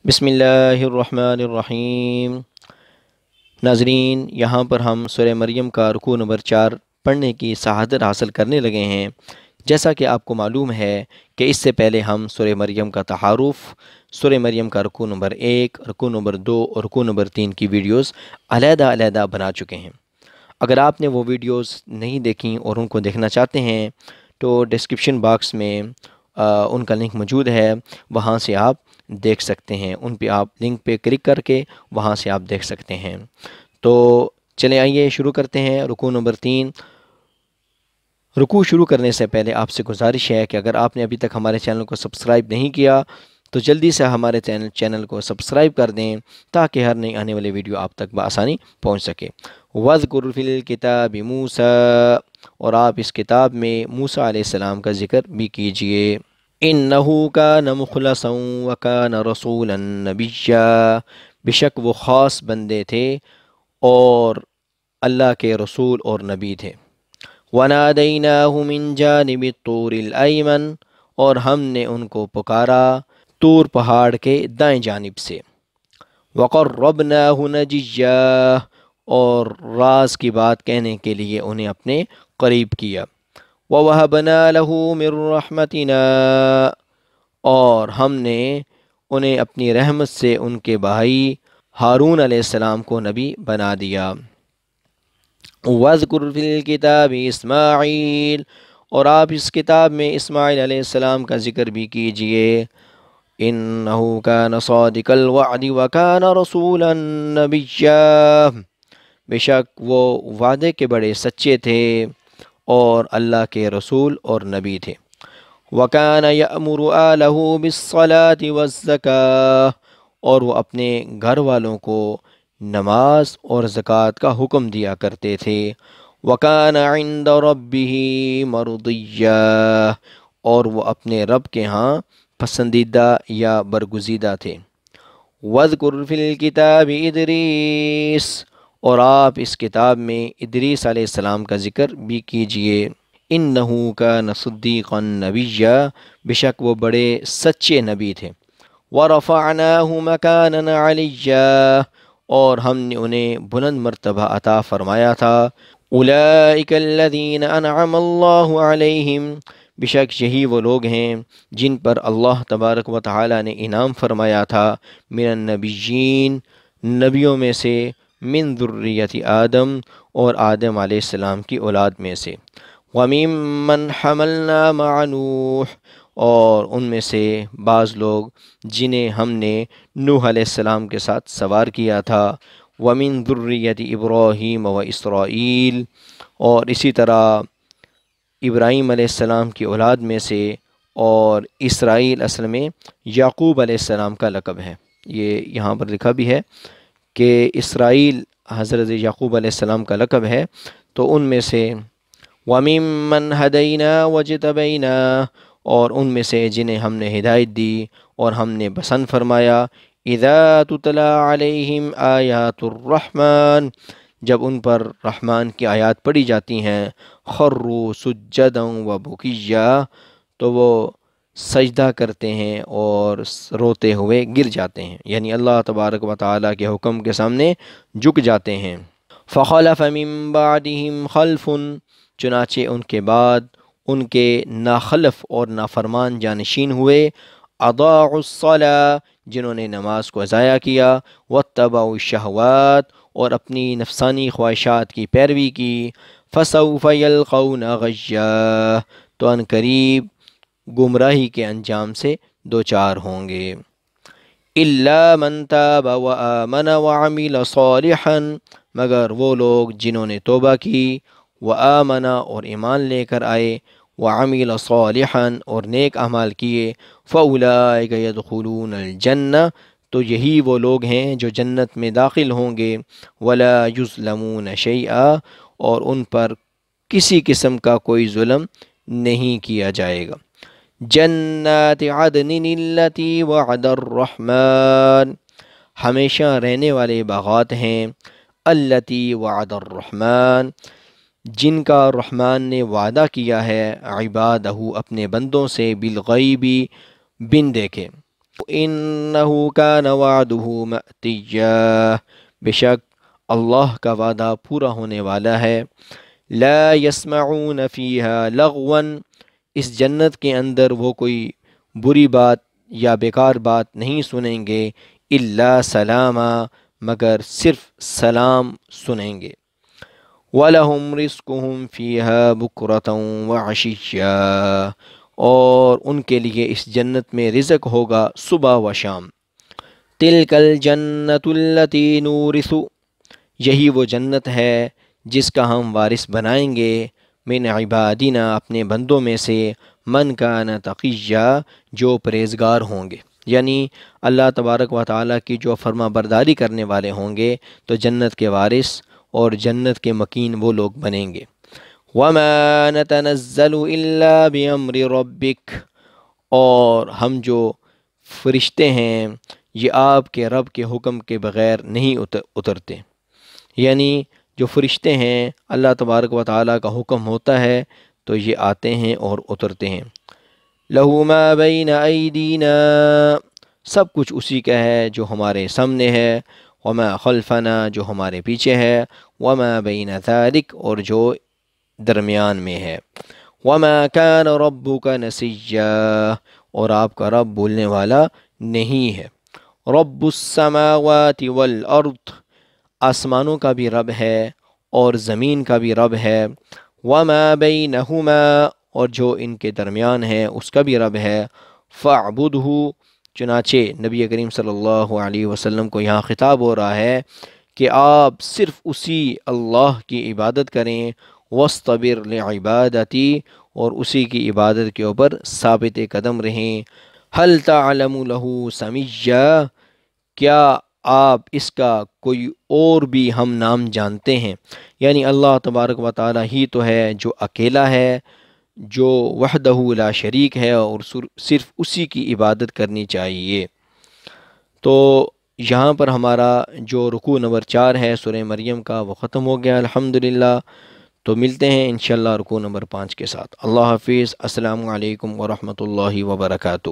بسم اللہ الرحمن الرحیم۔ ناظرین، یہاں پر ہم سورہ مریم کا رکوع نمبر 4 پڑھنے کی سعادت حاصل کرنے لگے ہیں۔ جیسا کہ آپ کو معلوم ہے کہ اس سے پہلے ہم سورہ مریم کا تعارف، سورہ مریم کا رکوع نمبر 1، رکوع نمبر 2 اور رکوع نمبر 3 کی ویڈیوز علیحدہ علیحدہ بنا چکے ہیں۔ اگر آپ نے وہ ویڈیوز نہیں دیکھیں اور ان کو دیکھنا چاہتے ہیں تو ڈسکرپشن باکس میں ان کا لنک موجود ہے، وہاں سے آپ دیکھ سکتے ہیں۔ ان پہ آپ لنک پہ کلک کر کے وہاں سے آپ دیکھ سکتے ہیں۔ تو چلیں آئیے شروع کرتے ہیں رکوع نمبر 3۔ رکوع شروع کرنے سے پہلے آپ سے گزارش ہے کہ اگر آپ نے ابھی تک ہمارے چینل کو سبسکرائب نہیں کیا تو جلدی سے ہمارے چینل کو سبسکرائب کر دیں تاکہ ہر نئی آنے والی ویڈیو آپ تک بآسانی پہنچ سکے۔ وَاذْكُرْ فِي الْكِتَابِ مُوسَىٰ، اور آپ اس کتاب میں موسیٰ علیہ السلام کا ذکر بھی کیجئے۔ إِنَّهُ كَانَ مُخْلَصًا وَكَانَ رَسُولًا نَبِيًّا، بے شک وہ خاص بندے تھے اور اللہ کے رسول اور نبی تھے۔ وَنَادَيْنَاهُ مِن جَانِبِ الطُّورِ الْأَيْمَنِ، اور ہم نے ان کو پکارا طور پہاڑ کے دائیں جانب سے۔ وَقَرَّبْنَاهُ نَجِيًّا، اور راز کی بات کہنے کے لیے انہیں اپنے قریب کیا۔ وَوَهَبْنَا لَهُ مِن رَحْمَتِنَا، اور ہم نے انہیں اپنی رحمت سے ان کے بھائی ہارون علیہ السلام کو نبی بنا دیا۔ وَاذْكُرْ فِي الْكِتَابِ إِسْمَاعِيلَ، اور آپ اس کتاب میں اسماعیل علیہ السلام کا ذکر بھی کیجئے۔ إِنَّهُ كَانَ صَادِقَ الْوَعْدِ وَكَانَ رَسُولًا نَبِيًّا، بے شک وہ وعدے کے بڑے سچے تھے اور اللہ کے رسول اور نبی تھے۔ وَكَانَ يَأْمُرُ أَهْلَهُ بِالصَّلَاةِ وَالزَّكَاةِ، اور وہ اپنے گھر والوں کو نماز اور زکوٰۃ کا حکم دیا کرتے تھے۔ وَكَانَ عِندَ رَبِّهِ مَرْضِيًّا، اور وہ اپنے رب کے ہاں پسندیدہ یا برگزیدہ تھے۔ وَاذْكُرْ فِي الْكِتَابِ إِدْرِيسَ، اور آپ اس کتاب میں ادریس علیہ السلام کا ذکر بھی کیجئے۔ إِنَّهُ كَانَ صِدِّيقًا نَبِيًّا، بے شک وہ بڑے سچے نبی تھے۔ وَرَفَعْنَاهُ مَكَانًا عَلِيًّا، اور ہم نے انہیں بلند مرتبہ عطا فرمایا تھا۔ أُولَئِكَ الَّذِينَ أَنْعَمَ اللَّهُ عَلَيْهِمْ، بے شک یہی وہ لوگ ہیں جن پر اللہ تبارک و تعالی نے انعام فرمایا تھا۔ من النبیین، نبیوں میں سے، من ذریت آدم، اور آدم علیہ السلام کی اولاد میں سے۔ وَمِمَّنْ حَمَلْنَا مَعَ نُوحٍ، اور ان میں سے بعض لوگ جنہیں ہم نے نوح علیہ السلام کے ساتھ سوار کیا تھا۔ وَمِن ذُرِّيَّةِ إِبْرَاهِيمَ وَإِسْرَائِيلَ، اور اسی طرح ابراہیم علیہ السلام کی اولاد میں سے، اور اسرائیل اصل میں یعقوب علیہ السلام کا لقب ہے۔ یہ یہاں پر لکھا بھی ہے کہ اسرائیل حضرت یعقوب علیہ السلام کا لقب ہے۔ تو ان میں سے وَمِمَّنْ هَدَيْنَا وَاجْتَبَيْنَا، اور ان میں سے جنہیں ہم نے ہدایت دی اور ہم نے پسند فرمایا۔ اِذَا تُتْلَى عَلَيْهِمْ آيَاتُ الرَّحْمَنِ، جب ان پر رحمان کی آیات پڑھی جاتی ہیں۔ خَرُّوا سُجَّدًا وَبُكِيًّا، تو وہ سجدہ کرتے ہیں اور روتے ہوئے گر جاتے ہیں، یعنی اللہ تبارک و تعالیٰ کے حکم کے سامنے جھک جاتے ہیں۔ فَخَلَفَ مِن بَعْدِهِمْ خَلْفٌ، چنانچہ ان کے بعد ان کے ناخلف اور نافرمان جانشین ہوئے۔ اضاعوا الصلاة، جنہوں نے نماز کو ضائع کیا۔ واتبعوا الشہوات، اور اپنی نفسانی خواہشات کی پیروی کی۔ فسوف یلقون غیا، تو ان قریب گمراہی کے انجام سے دوچار ہوں گے۔ الا من تاب وآمن وعمل صالحا، مگر وہ لوگ جنہوں نے توبہ کی، وآمن، اور ایمان لے کر آئے، وعمل صالحا، اور نیک اعمال کیے۔ فاولئک یدخلون الجنہ، تو یہی وہ لوگ ہیں جو جنت میں داخل ہوں گے۔ ولا یظلمون شیئا، اور ان پر کسی قسم کا کوئی ظلم نہیں کیا جائے گا۔ جنات عدن التی وعد الرحمن، ہمیشہ رہنے والے باغات ہیں۔ التی وعد الرحمن، جن کا رحمان نے وعدہ کیا ہے، عبادہ، اپنے بندوں سے، بالغیبی، بن دیکھے۔ إِنَّهُ كَانَ وَعْدُهُ مَأْتِيًّا، بے شک اللہ کا وعدہ پورا ہونے والا ہے۔ لا يسمعون فيها لغوا، اس جنت کے اندر وہ کوئی بری بات یا بیکار بات نہیں سنیں گے، الا سلاما، مگر صرف سلام سنیں گے۔ وَلَهُمْ رِزْقُهُمْ فِيهَا بُكْرَةً وَعَشِيًّا، اور ان کے لیے اس جنت میں رزق ہوگا صبح و شام۔ تِلْكَ الْجَنَّةُ الَّتِي نُورِثُ، یہی وہ جنت ہے جس کا ہم وارث بنائیں گے، من عبادنا، اپنے بندوں میں سے، من کان تقیّا، جو پرہیزگار ہوں گے، یعنی اللہ تبارک و تعالیٰ کی جو فرما برداری کرنے والے ہوں گے تو جنت کے وارث اور جنت کے مکین وہ لوگ بنیں گے۔ وَمَا نَتَنَزَّلُ إِلَّا بِأَمْرِ رَبِّكَ، اور ہم جو فرشتے ہیں یہ آپ کے رب کے حکم کے بغیر نہیں اترتے، یعنی جو فرشتے ہیں اللہ تبارک و تعالیٰ کا حکم ہوتا ہے تو یہ آتے ہیں اور اترتے ہیں۔ لَهُ مَا بَيْنَ أَيْدِينَا، سب کچھ اسی کا ہے جو ہمارے سامنے ہے، وَمَا خَلْفَنَا، جو ہمارے پیچھے ہے، وَمَا بَيْنَ ذَلِكَ، اور جو درمیان میں ہے۔ وَمَا كَانَ رَبُّكَ نَسِيًّا، اور آپ کا رب بھولنے والا نہیں ہے۔ رب السماوات والارض، آسمانوں کا بھی رب ہے اور زمین کا بھی رب ہے۔ وما بینہما، اور جو ان کے درمیان ہے اس کا بھی رب ہے۔ فاعبدہ، چنانچہ نبی کریم صلی اللہ علیہ وسلم کو یہاں خطاب ہو رہا ہے کہ آپ صرف اسی اللہ کی عبادت کریں، واصطبر لعبادتی، اور اسی کی عبادت کے اوپر ثابت قدم رہیں۔ هل تعلم له سمیا، کیا آپ اس کا کوئی اور بھی ہم نام جانتے ہیں؟ یعنی اللہ تبارک و تعالیٰ ہی تو ہے جو اکیلا ہے، جو وحدہ لا شریک ہے، اور صرف اسی کی عبادت کرنی چاہیے۔ تو یہاں پر ہمارا جو رکوع نمبر 4 ہے سورہ مریم کا وہ ختم ہو گیا الحمدللہ۔ تو ملتے ہیں انشاءاللہ رکوع نمبر 5 کے ساتھ۔ اللہ حافظ، السلام علیکم ورحمۃ اللہ وبرکاتہ۔